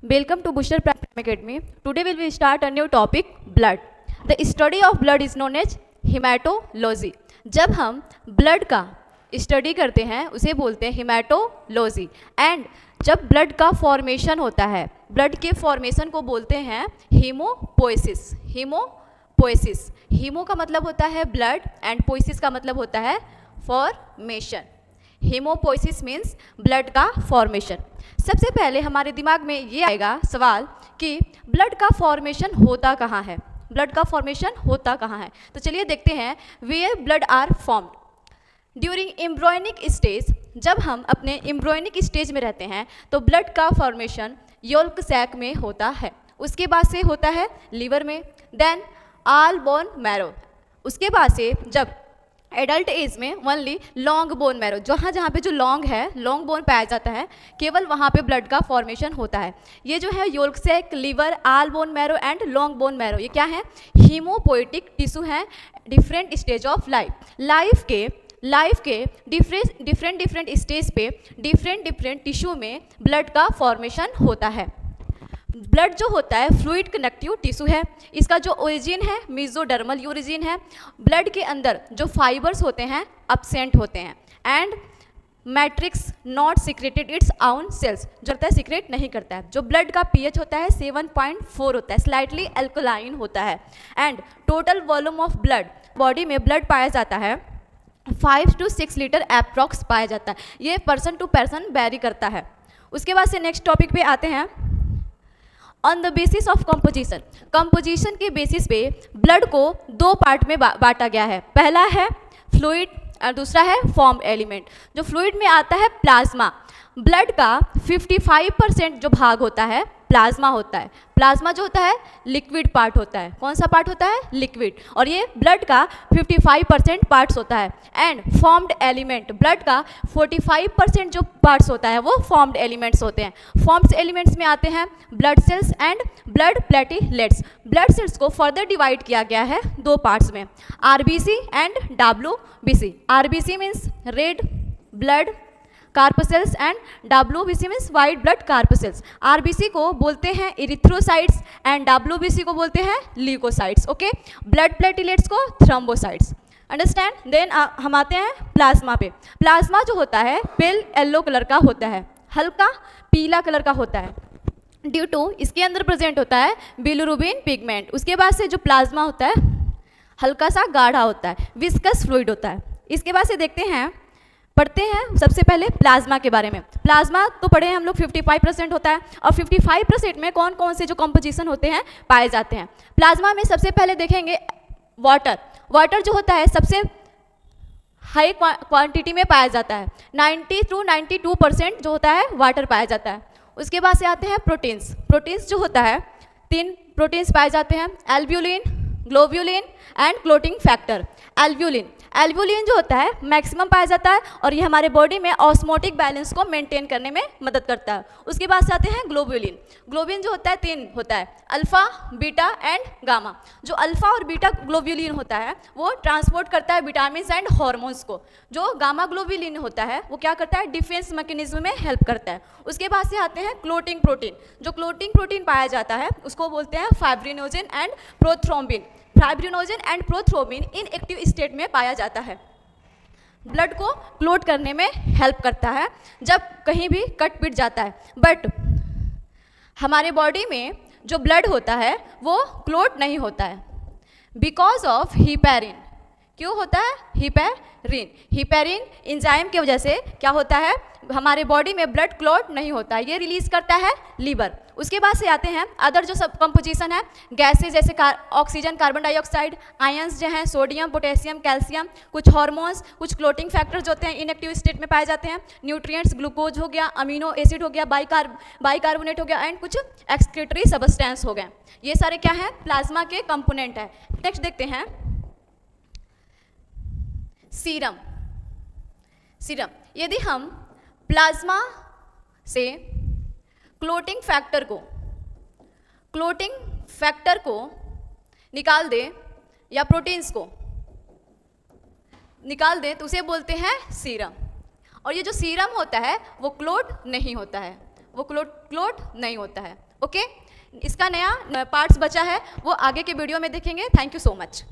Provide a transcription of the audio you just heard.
Welcome to Booster Prime Academy. Today we will start a new topic, blood. The study of blood is known as hematology. जब हम blood का study करते हैं उसे बोलते हैं हेमाटोलॉजी. एंड जब ब्लड का फॉर्मेशन होता है, ब्लड के फॉर्मेशन को बोलते हैं हीमोपोएसिस. हीमोपोएसिस, हीमो का मतलब होता है ब्लड एंड पोएसिस का मतलब होता है फॉर्मेशन. हीमोपोएसिस मीन्स ब्लड का फॉर्मेशन. सबसे पहले हमारे दिमाग में ये आएगा सवाल कि ब्लड का फॉर्मेशन होता कहाँ है, ब्लड का फॉर्मेशन होता कहाँ है. तो चलिए देखते हैं. Where blood are formed during embryonic stage. जब हम अपने एम्ब्रियोनिक स्टेज में रहते हैं तो ब्लड का फॉर्मेशन योल्क सैक में होता है. उसके बाद से होता है लीवर में, देन आल बोन मैरो. उसके बाद से जब एडल्ट एज में ओनली लॉन्ग बोन मैरो, जहाँ जहाँ पे जो लॉन्ग है, लॉन्ग बोन पाया जाता है, केवल वहाँ पे ब्लड का फॉर्मेशन होता है. ये जो है yolk sac, liver, all bone marrow and long bone marrow, ये क्या है? हीमोपोएटिक टिश्यू है. डिफरेंट स्टेज ऑफ लाइफ के डिफरेंट स्टेज पे डिफरेंट टिश्यू में ब्लड का फॉर्मेशन होता है. ब्लड जो होता है फ्लूइड कनेक्टिव टिश्यू है. इसका जो ओरिजिन है मेसोडर्मल ओरिजिन है. ब्लड के अंदर जो फाइबर्स होते हैं एब्सेंट होते हैं and matrix not secreted it's आउन सेल्स, जो होता है सिक्रेट नहीं करता है. जो ब्लड का पीएच होता है 7.4 होता है, स्लाइटली एल्कलाइन होता है. And total volume of blood, body में ब्लड पाया जाता है 5 to 6 लीटर एप्रॉक्स पाया जाता है. ये पर्सन टू पर्सन वेरी करता है. उसके बाद से नेक्स्ट टॉपिक पे आते हैं. On the basis of composition, composition के बेसिस पे ब्लड को दो पार्ट में बांटा गया है. पहला है फ्लूइड और दूसरा है फॉर्म्ड एलिमेंट. जो फ्लूइड में आता है प्लाज्मा. ब्लड का 55% जो भाग होता है प्लाज्मा होता है. प्लाज्मा जो होता है लिक्विड पार्ट होता है. कौन सा पार्ट होता है? लिक्विड. और ये ब्लड का 55% पार्ट्स होता है. एंड फॉर्म्ड एलिमेंट, ब्लड का 45% जो पार्ट्स होता है वो फॉर्म्ड एलिमेंट्स होते हैं. फॉर्म्ड एलिमेंट्स में आते हैं blood cells and blood platelets. Blood cells को फर्दर डिवाइड किया गया है दो पार्ट्स में, RBC and WBC. RBC means red blood corpuscles and WBC means white blood corpuscles. RBC को बोलते हैं इरिथ्रोसाइट्स एंड डब्ल्यूबीसी को बोलते हैं ल्यूकोसाइट्स. ओके, ब्लड प्लेटलेट्स को थ्रोम्बोसाइट्स. अंडरस्टैंड. देन हम आते हैं प्लाज्मा पे. प्लाज्मा जो होता है पेल येलो कलर का होता है, हल्का पीला कलर का होता है, ड्यू टू इसके अंदर प्रेजेंट होता है बिलिरुबिन पिगमेंट. उसके बाद से जो प्लाज्मा होता है हल्का सा गाढ़ा होता है, विस्कस फ्लूइड होता है. इसके बाद से देखते हैं, पढ़ते हैं सबसे पहले प्लाज्मा के बारे में. प्लाज्मा तो पढ़े हैं हम लोग 55% होता है. और 55% में कौन कौन से जो कंपोजिशन होते हैं पाए जाते हैं. प्लाज्मा में सबसे पहले देखेंगे वाटर. वाटर जो होता है सबसे हाई क्वांटिटी में पाया जाता है. 90 to 92% जो होता है वाटर पाया जाता है. उसके बाद से आते हैं प्रोटीन्स. प्रोटीन्स जो होता है 3 प्रोटीन्स पाए जाते हैं, एल्ब्यूलिन, ग्लोब्यूलिन एंड क्लोटिंग फैक्टर. एल्ब्यूलिन जो होता है मैक्सिमम पाया जाता है और ये हमारे बॉडी में ऑस्मोटिक बैलेंस को मेंटेन करने में मदद करता है. उसके बाद से आते हैं ग्लोब्यूलिन. ग्लोब्यूलिन जो होता है 3 होता है, अल्फा, बीटा एंड गामा. जो अल्फा और बीटा ग्लोब्यूलिन होता है वो ट्रांसपोर्ट करता है विटामिन एंड हॉर्मोन्स को. जो गामा ग्लोब्यूलिन होता है वो क्या करता है? डिफेंस मैकेनिज्म में हेल्प करता है. उसके बाद से आते हैं क्लोटिंग प्रोटीन. जो क्लोटिंग प्रोटीन पाया जाता है उसको बोलते हैं fibrinogen and prothrombin. Fibrinogen and prothrombin inactive state में पाया जाता है. ब्लड को क्लोट करने में हेल्प करता है जब कहीं भी कट पिट जाता है. बट हमारे बॉडी में जो ब्लड होता है वो क्लोट नहीं होता है बिकॉज ऑफ हिपेरिन. क्यों होता है? हिपेरिन एंजाइम की वजह से क्या होता है, हमारे बॉडी में ब्लड क्लॉट नहीं होता है, ये रिलीज करता है लीवर. उसके बाद से आते हैं अदर जो सब कंपोजिशन है, गैसेज जैसे ऑक्सीजन, कार्बन डाइऑक्साइड, आयंस जो हैं सोडियम, पोटेशियम, कैल्शियम, कुछ हार्मोन्स, कुछ क्लोटिंग फैक्टर्स होते हैं इनएक्टिव स्टेट में पाए जाते हैं, न्यूट्रिएंट्स, ग्लूकोज हो गया, अमीनो एसिड हो गया, बाइकार्बोनेट हो गया एंड कुछ एक्सक्रीटरी सबस्टेंस हो गए. ये सारे क्या हैं? प्लाज्मा के कंपोनेंट है. नेक्स्ट देखते हैं सीरम. यदि हम प्लाज्मा से क्लोटिंग फैक्टर को निकाल दें या प्रोटीन्स को निकाल दें तो उसे बोलते हैं सीरम. और ये जो सीरम होता है वो क्लोट नहीं होता है. वो क्लोट नहीं होता है। ओके, इसका नया पार्ट्स बचा है, वो आगे के वीडियो में देखेंगे। Thank you so much.